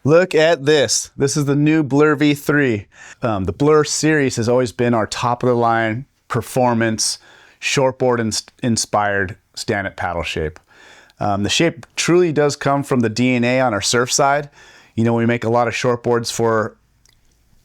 Look at this. This is the new BlurrV V3. The BLURR series has always been our top of the line performance shortboard inspired stand-up paddle shape. The shape truly does come from the DNA on our surf side. You know, we make a lot of shortboards for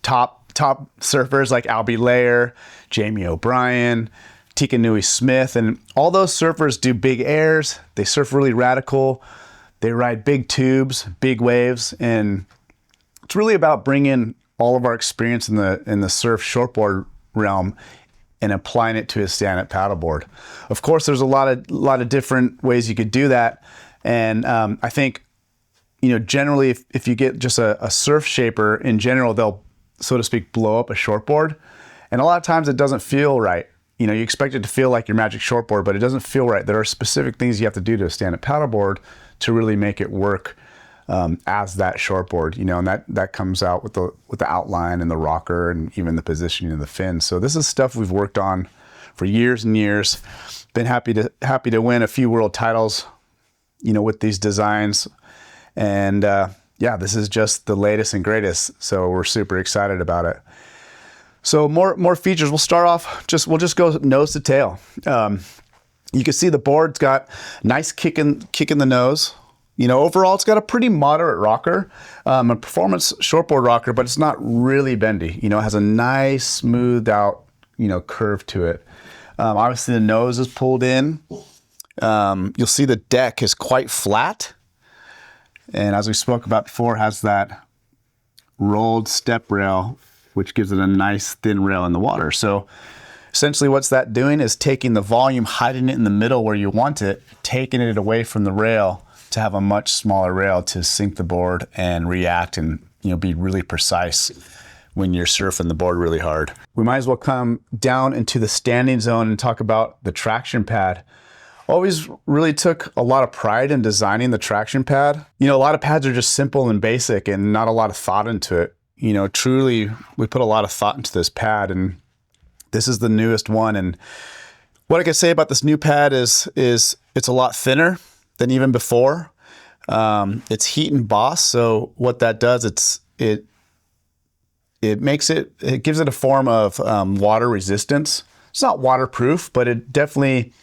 top surfers like Albie Layer, Jamie O'Brien, Tika Nui Smith, and all those surfers do big airs. They surf really radical. They ride big tubes, big waves, and it's really about bringing all of our experience in the surf shortboard realm and applying it to a stand-up paddleboard. Of course, there's a lot of different ways you could do that, and I think, you know, generally if you get just a surf shaper in general, they'll, so to speak, blow up a shortboard, and a lot of times it doesn't feel right. You know, you expect it to feel like your magic shortboard, but it doesn't feel right. There are specific things you have to do to a stand-up paddleboard to really make it work as that shortboard, you know, and that comes out with the outline and the rocker and even the positioning of the fin. So this is stuff we've worked on for years and years. Been happy to win a few world titles, you know, with these designs. And yeah, this is just the latest and greatest. So we're super excited about it. So more features. We'll start off, we'll just go nose to tail. You can see the board's got nice kick in the nose. You know, overall, it's got a pretty moderate rocker, a performance shortboard rocker, but it's not really bendy. You know, it has a nice smoothed out, you know, curve to it. Obviously, the nose is pulled in. You'll see the deck is quite flat. And as we spoke about before, has that rolled step rail, which gives it a nice thin rail in the water. So essentially what's that doing is taking the volume, hiding it in the middle where you want it, taking it away from the rail to have a much smaller rail to sink the board and react and, you know, be really precise when you're surfing the board really hard. We might as well come down into the standing zone and talk about the traction pad. Always really took a lot of pride in designing the traction pad. You know, a lot of pads are just simple and basic and not a lot of thought into it. You know, truly, we put a lot of thought into this pad, and this is the newest one. And what I can say about this new pad is it's a lot thinner than even before. It's heat embossed, so what that does, it gives it a form of water resistance. It's not waterproof, but it definitely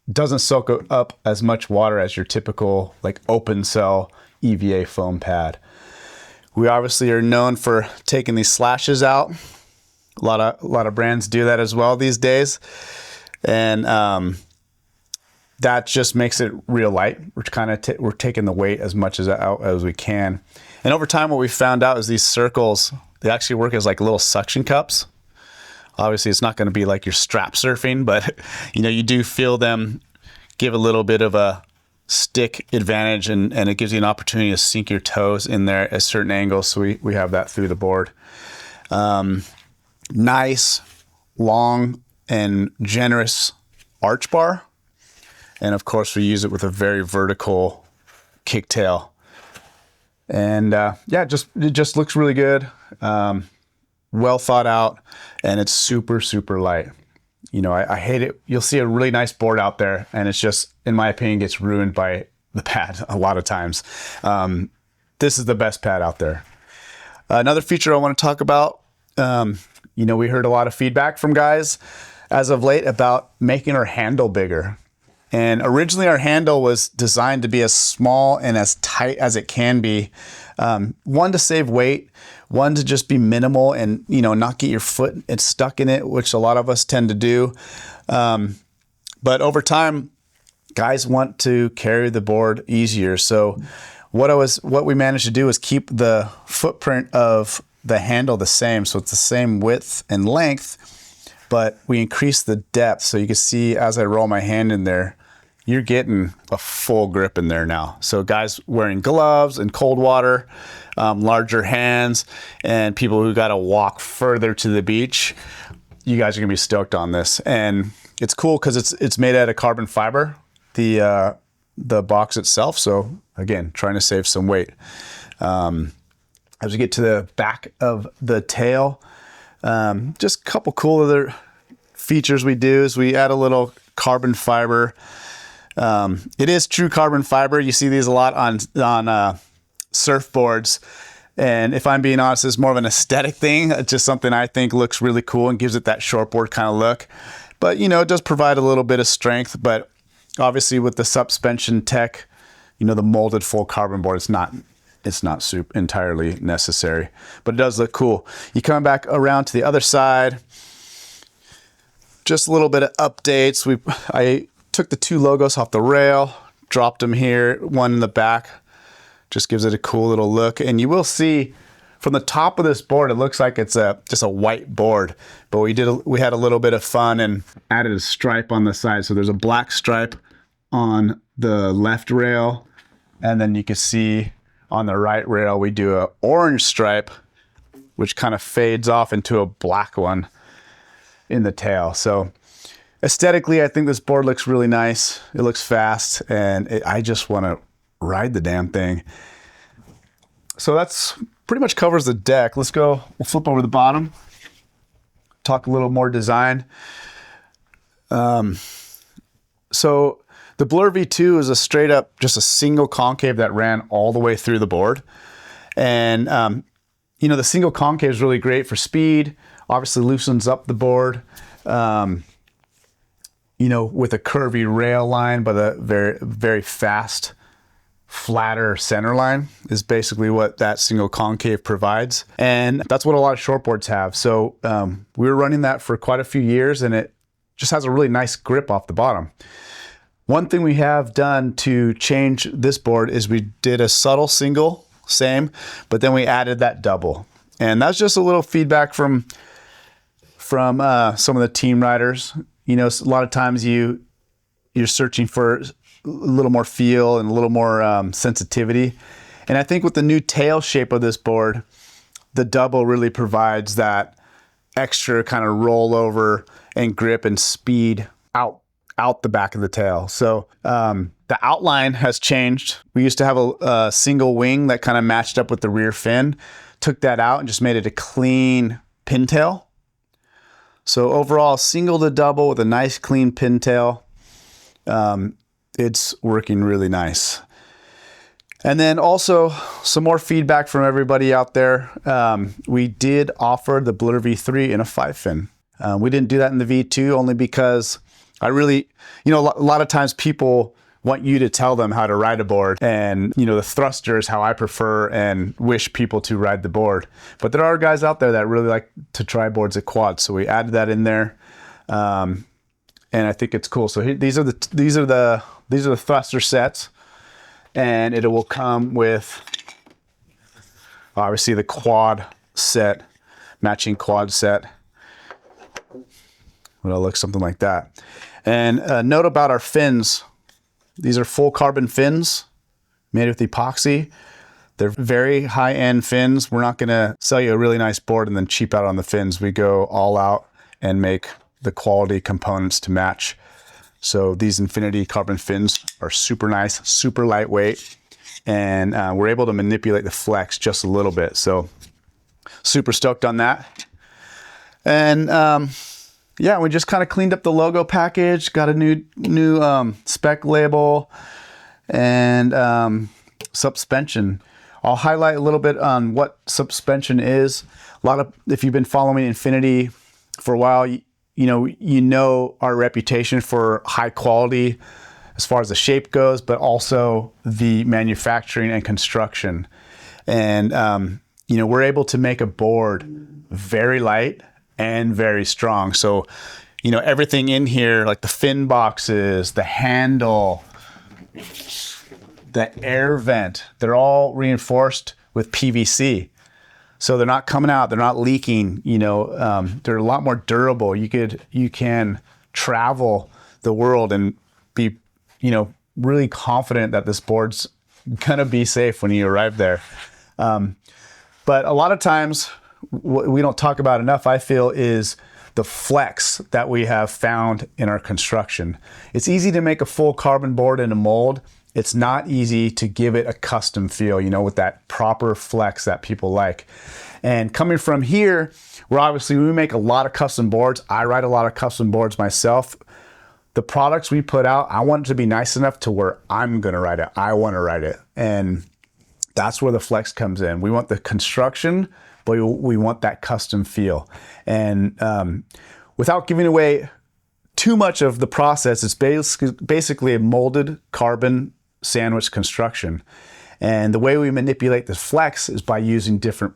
doesn't soak up as much water as your typical like open cell EVA foam pad. We obviously are known for taking these slashes out. A lot of brands do that as well these days, and that just makes it real light. We're taking the weight as much out as we can. And over time, what we found out is these circles, they actually work as like little suction cups. Obviously, it's not going to be like your strap surfing, but you know, you do feel them give a little bit of a stick advantage, and it gives you an opportunity to sink your toes in there at certain angles. So we have that through the board. Nice, long, and generous arch bar. And of course, we use it with a very vertical kicktail. And yeah, it just looks really good. Well thought out, and it's super, super light. You know, I hate it. You'll see a really nice board out there, and it's just, in my opinion, gets ruined by the pad a lot of times. This is the best pad out there. Another feature I want to talk about, you know, we heard a lot of feedback from guys as of late about making our handle bigger. And originally our handle was designed to be as small and as tight as it can be. One, to save weight, one, to just be minimal and, you know, not get your foot stuck in it, which a lot of us tend to do. But over time, guys want to carry the board easier. So what we managed to do is keep the footprint of the handle the same. So it's the same width and length, but we increased the depth. So you can see as I roll my hand in there, you're getting a full grip in there now. So guys wearing gloves in cold water, larger hands, and people who got to walk further to the beach, you guys are gonna be stoked on this. And it's cool because it's made out of carbon fiber, the box itself. So again, trying to save some weight. As we get to the back of the tail, just a couple cool other features we do is we add a little carbon fiber. It is true carbon fiber. You see these a lot on surfboards. And if I'm being honest, it's more of an aesthetic thing. It's just something I think looks really cool and gives it that shortboard kind of look. But, you know, it does provide a little bit of strength. But obviously with the suspension tech, you know, the molded full carbon board, it's not super entirely necessary. But it does look cool. You come back around to the other side. Just a little bit of updates. I took the 2 logos off the rail, dropped them here, one in the back. Just gives it a cool little look. And you will see from the top of this board, it looks like it's just a white board. But we had a little bit of fun and added a stripe on the side. So there's a black stripe on the left rail. And then you can see on the right rail, we do an orange stripe, which kind of fades off into a black one in the tail. So aesthetically, I think this board looks really nice. It looks fast, and I just want to ride the damn thing. So that's pretty much covers the deck. We'll flip over the bottom, talk a little more design. So the BLURR V2 is a straight up, just a single concave that ran all the way through the board. And, you know, the single concave is really great for speed, obviously loosens up the board. You know, with a curvy rail line, but a very, very fast, flatter center line is basically what that single concave provides. And that's what a lot of shortboards have. So we were running that for quite a few years, and it just has a really nice grip off the bottom. One thing we have done to change this board is we did a subtle single, same, but then we added that double. And that's just a little feedback from some of the team riders. You know, a lot of times you're searching for a little more feel and a little more sensitivity. And I think with the new tail shape of this board, the double really provides that extra kind of rollover and grip and speed out the back of the tail. So the outline has changed. We used to have a single wing that kind of matched up with the rear fin. Took that out and just made it a clean pintail. So overall, single to double with a nice clean pintail. It's working really nice. And then also some more feedback from everybody out there. We did offer the BLURR V3 in a 5-fin. We didn't do that in the V2 only because I really, you know, a lot of times people want you to tell them how to ride a board, and you know, the thruster is how I prefer and wish people to ride the board. But there are guys out there that really like to try boards at quads, so we added that in there, and I think it's cool. So these are the thruster sets, and it will come with obviously the quad set, matching quad set. It'll look something like that. And a note about our fins. These are full carbon fins made with epoxy. They're very high-end fins. We're not gonna sell you a really nice board and then cheap out on the fins. We go all out and make the quality components to match. So these Infinity carbon fins are super nice, super lightweight, and we're able to manipulate the flex just a little bit. So super stoked on that. And yeah, we just kind of cleaned up the logo package, got a new spec label, and suspension. I'll highlight a little bit on what suspension is. If you've been following Infinity for a while, you know our reputation for high quality as far as the shape goes, but also the manufacturing and construction. And you know, we're able to make a board very light and very strong. So, you know, everything in here, like the fin boxes, the handle, the air vent, they're all reinforced with PVC. So they're not coming out, they're not leaking, you know, they're a lot more durable. You can travel the world and be, you know, really confident that this board's gonna be safe when you arrive there. But a lot of times, what we don't talk about enough, I feel, is the flex that we have found in our construction. It's easy to make a full carbon board in a mold. It's not easy to give it a custom feel, you know, with that proper flex that people like. And coming from here, we make a lot of custom boards. I ride a lot of custom boards myself. The products we put out, I want it to be nice enough to where I'm gonna ride it. I wanna ride it. And That's where the flex comes in. We want the construction, but we want that custom feel. And without giving away too much of the process, it's basically a molded carbon sandwich construction. And the way we manipulate the flex is by using different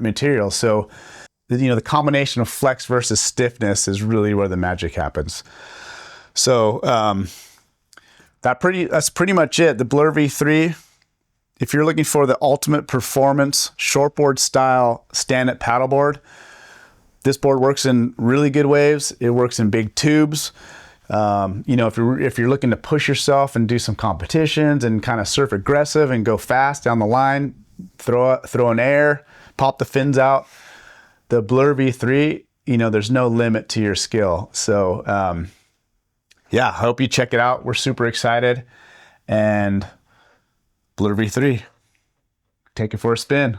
materials. So, you know, the combination of flex versus stiffness is really where the magic happens. So that's pretty much it. The BlurrV V3. If you're looking for the ultimate performance shortboard style stand-up paddleboard, this board works in really good waves. It works in big tubes. You know, if you're looking to push yourself and do some competitions and kind of surf aggressive and go fast down the line, throw an air, pop the fins out, the BlurrV V3, you know, there's no limit to your skill. So yeah, I hope you check it out. We're super excited. And BlurrV V3, take it for a spin.